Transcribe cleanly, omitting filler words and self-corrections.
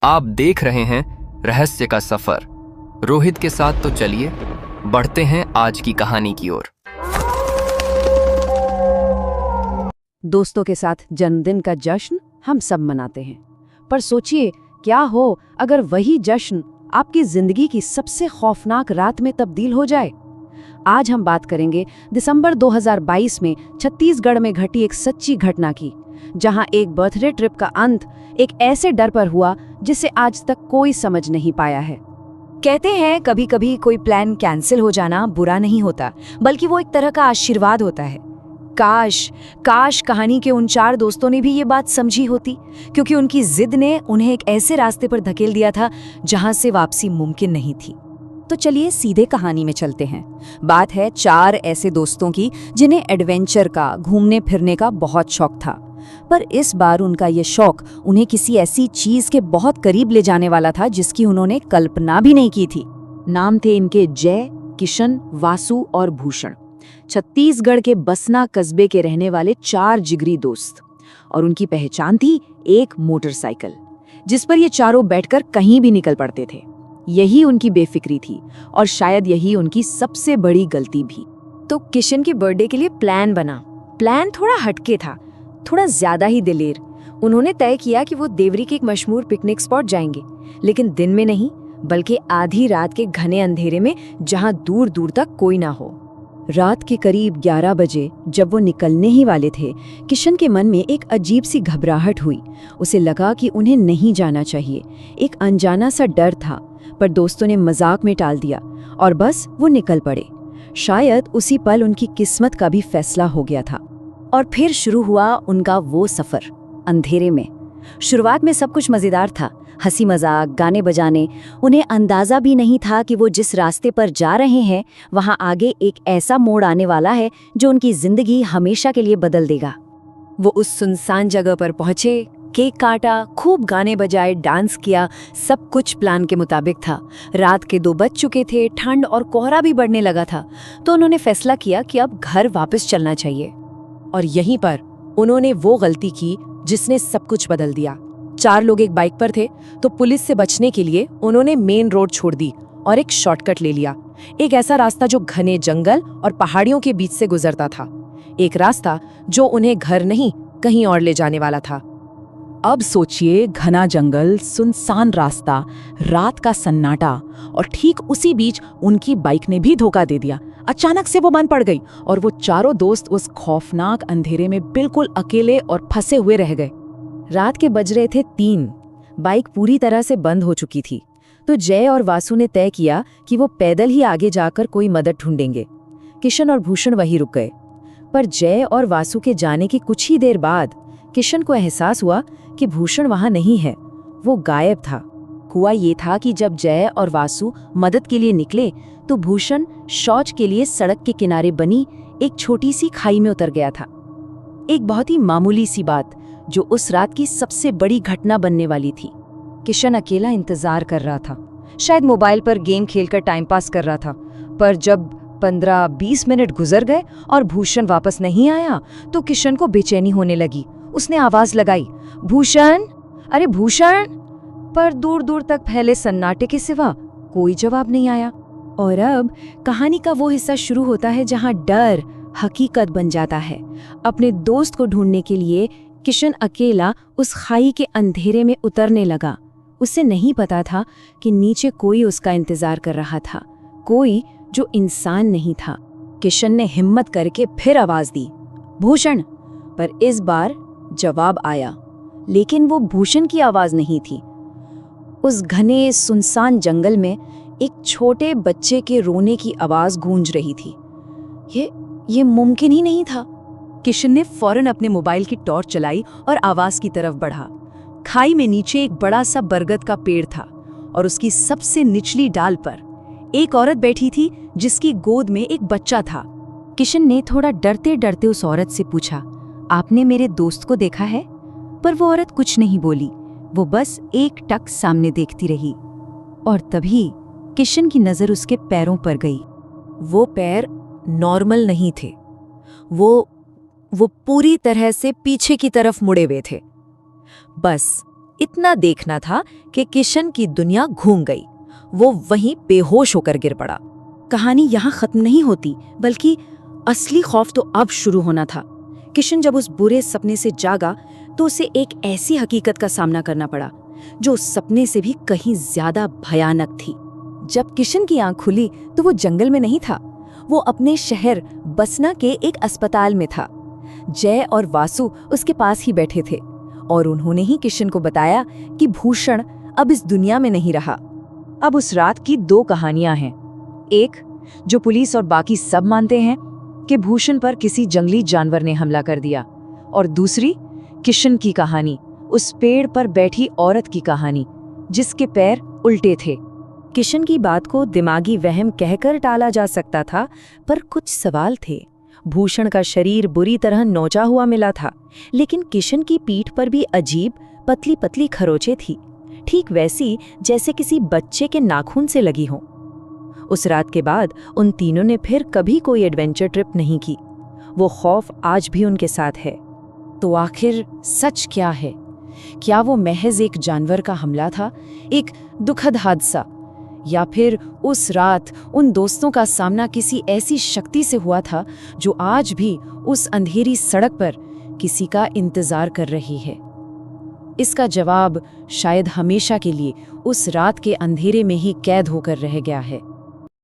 आप देख रहे हैं रहस्य का सफर रोहित के साथ। तो चलिए बढ़ते हैं आज की कहानी की ओर। दोस्तों के साथ जन्मदिन का जश्न हम सब मनाते हैं, पर सोचिए क्या हो अगर वही जश्न आपकी जिंदगी की सबसे खौफनाक रात में तब्दील हो जाए। आज हम बात करेंगे दिसंबर 2022 में छत्तीसगढ़ में घटी एक सच्ची घटना की, जहां एक बर्थडे ट्रिप का अंत एक ऐसे डर पर हुआ जिसे आज तक कोई समझ नहीं पाया है। कहते हैं कभी कभी कोई प्लान कैंसिल हो जाना बुरा नहीं होता, बल्कि वो एक तरह का आशीर्वाद होता है। काश कहानी के उन 4 दोस्तों ने भी ये बात समझी होती, क्योंकि उनकी जिद ने उन्हें एक ऐसे रास्ते पर धकेल दिया था जहां से वापसी मुमकिन नहीं थी। तो चलिए सीधे कहानी में चलते हैं। बात है 4 ऐसे दोस्तों की जिन्हें एडवेंचर का, घूमने फिरने का बहुत शौक था। पर इस बार उनका ये शौक उन्हें किसी ऐसी चीज के बहुत करीब ले जाने वाला था जिसकी उन्होंने कल्पना भी नहीं की थी। नाम थे इनके जय, किशन, वासु और भूषण। छत्तीसगढ़ के बसना कस्बे के रहने वाले 4 जिगरी दोस्त, और उनकी पहचान थी एक मोटरसाइकिल जिस पर ये चारों बैठकर कहीं भी निकल पड़ते थे। यही उनकी बेफिक्री थी और शायद यही उनकी सबसे बड़ी गलती भी। तो किशन के बर्थडे के लिए प्लान बना। प्लान थोड़ा हटके था, थोड़ा ज्यादा ही दिलेर। उन्होंने तय किया कि वो देवरी के एक मशहूर पिकनिक स्पॉट जाएंगे, लेकिन दिन में नहीं बल्कि आधी रात के घने अंधेरे में, जहां दूर दूर तक कोई ना हो। रात के करीब 11 बजे जब वो निकलने ही वाले थे, किशन के मन में एक अजीब सी घबराहट हुई। उसे लगा कि उन्हें नहीं जाना चाहिए। एक अनजाना सा डर था, पर दोस्तों ने मजाक में टाल दिया और बस वो निकल पड़े। शायद उसी पल उनकी किस्मत का भी फैसला हो गया था। और फिर शुरू हुआ उनका वो सफर अंधेरे में। शुरुआत में सब कुछ मजेदार था, हंसी मजाक, गाने बजाने। उन्हें अंदाजा भी नहीं था कि वो जिस रास्ते पर जा रहे हैं वहां आगे एक ऐसा मोड़ आने वाला है जो उनकी जिंदगी हमेशा के लिए बदल देगा। वो उस सुनसान जगह पर पहुंचे, केक काटा, खूब गाने बजाए, डांस किया। सब कुछ प्लान के मुताबिक था। रात के 2 बज चुके थे, ठंड और कोहरा भी बढ़ने लगा था, तो उन्होंने फैसला किया कि अब घर वापस चलना चाहिए। और यहीं पर उन्होंने वो गलती की जिसने सब कुछ बदल दिया। 4 लोग एक बाइक पर थे, तो पुलिस से बचने के लिए उन्होंने मेन रोड छोड़ दी और एक शॉर्टकट ले लिया। एक ऐसा रास्ता जो घने जंगल और पहाड़ियों के बीच से गुजरता था। एक रास्ता जो उन्हें घर नहीं कहीं और ले जाने वाला था। अब सोचिए, घना जंगल, सुनसान रास्ता, रात का सन्नाटा, और ठीक उसी बीच उनकी बाइक ने भी धोखा दे दिया। अचानक से वो बंद पड़ गई और वो चारों दोस्त उस खौफनाक अंधेरे में बिल्कुल अकेले और फंसे हुए रह गए। रात के बज रहे थे 3। बाइक पूरी तरह से बंद हो चुकी थी, तो जय और वासु ने तय किया कि वो पैदल ही आगे जाकर कोई मदद ढूंढेंगे। किशन और भूषण वहीं रुक गए, पर जय और वासु के जाने की कुछ ही देर बाद किशन को एहसास हुआ कि भूषण वहां नहीं है, वो गायब था। हुआ ये था कि जब जय और वासु मदद के लिए निकले तो भूषण शौच के लिए सड़क के किनारे बनी एक छोटी सी खाई में उतर गया था। एक बहुत ही मामूली सी बात जो उस रात की सबसे बड़ी घटना बनने वाली थी। किशन अकेला इंतजार कर रहा था, शायद मोबाइल पर गेम खेलकर टाइम पास कर रहा था। पर जब 15-20 मिनट गुजर गए और भूषण वापस नहीं आया तो किशन को बेचैनी होने लगी। उसने आवाज लगाई, भूषण, अरे भूषण! पर दूर दूर तक फैले सन्नाटे के सिवा कोई जवाब नहीं आया। और अब कहानी का वो हिस्सा शुरू होता है जहां डर हकीकत बन जाता है। अपने दोस्त को ढूंढने के लिए किशन अकेला उस खाई के अंधेरे में उतरने लगा। उसे नहीं पता था कि नीचे कोई उसका इंतजार कर रहा था, कोई जो इंसान नहीं था। किशन ने हिम्मत करके फिर आवाज दी, भूषण! पर इस बार जवाब आया, लेकिन वो भूषण की आवाज नहीं थी। उस घने सुनसान जंगल में एक छोटे बच्चे के रोने की आवाज गूंज रही थी। ये मुमकिन ही नहीं था। किशन ने फौरन अपने मोबाइल की टॉर्च चलाई और आवाज की तरफ बढ़ा। खाई में नीचे एक बड़ा सा बरगद का पेड़ था और उसकी सबसे निचली डाल पर एक औरत बैठी थी जिसकी गोद में एक बच्चा था। किशन ने थोड़ा डरते डरते उस औरत से पूछा, आपने मेरे दोस्त को देखा है? पर वो औरत कुछ नहीं बोली, वो बस एक टक सामने देखती रही। और तभी किशन की नजर उसके पैरों पर गई। वो पैर नॉर्मल नहीं थे, वो पूरी तरह से पीछे की तरफ मुड़े हुए थे। बस इतना देखना था कि किशन की दुनिया घूम गई। वो वहीं बेहोश होकर गिर पड़ा। कहानी यहाँ खत्म नहीं होती, बल्कि असली खौफ तो अब शुरू होना था। किशन जब उस बुरे सपने से जागा तो उसे एक ऐसी हकीकत का सामना करना पड़ा जो उस सपने से भी कहीं ज्यादा भयानक थी। जब किशन की आंख खुली तो वो जंगल में नहीं था, वो अपने शहर बसना के एक अस्पताल में था। जय और वासु उसके पास ही बैठे थे और उन्होंने ही किशन को बताया कि भूषण अब इस दुनिया में नहीं रहा। अब उस रात की 2 कहानियां हैं। एक, जो पुलिस और बाकी सब मानते हैं कि भूषण पर किसी जंगली जानवर ने हमला कर दिया, और दूसरी किशन की कहानी, उस पेड़ पर बैठी औरत की कहानी जिसके पैर उल्टे थे। किशन की बात को दिमागी वहम कहकर टाला जा सकता था, पर कुछ सवाल थे। भूषण का शरीर बुरी तरह नोचा हुआ मिला था, लेकिन किशन की पीठ पर भी अजीब पतली पतली खरोंचें थी, ठीक वैसी जैसे किसी बच्चे के नाखून से लगी हों। उस रात के बाद उन तीनों ने फिर कभी कोई एडवेंचर ट्रिप नहीं की। वो खौफ आज भी उनके साथ है। तो आखिर सच क्या है? क्या वो महज एक जानवर का हमला था, एक दुखद हादसा, या फिर उस रात उन दोस्तों का सामना किसी ऐसी शक्ति से हुआ था जो आज भी उस अंधेरी सड़क पर किसी का इंतजार कर रही है? इसका जवाब शायद हमेशा के लिए उस रात के अंधेरे में ही कैद होकर रह गया है।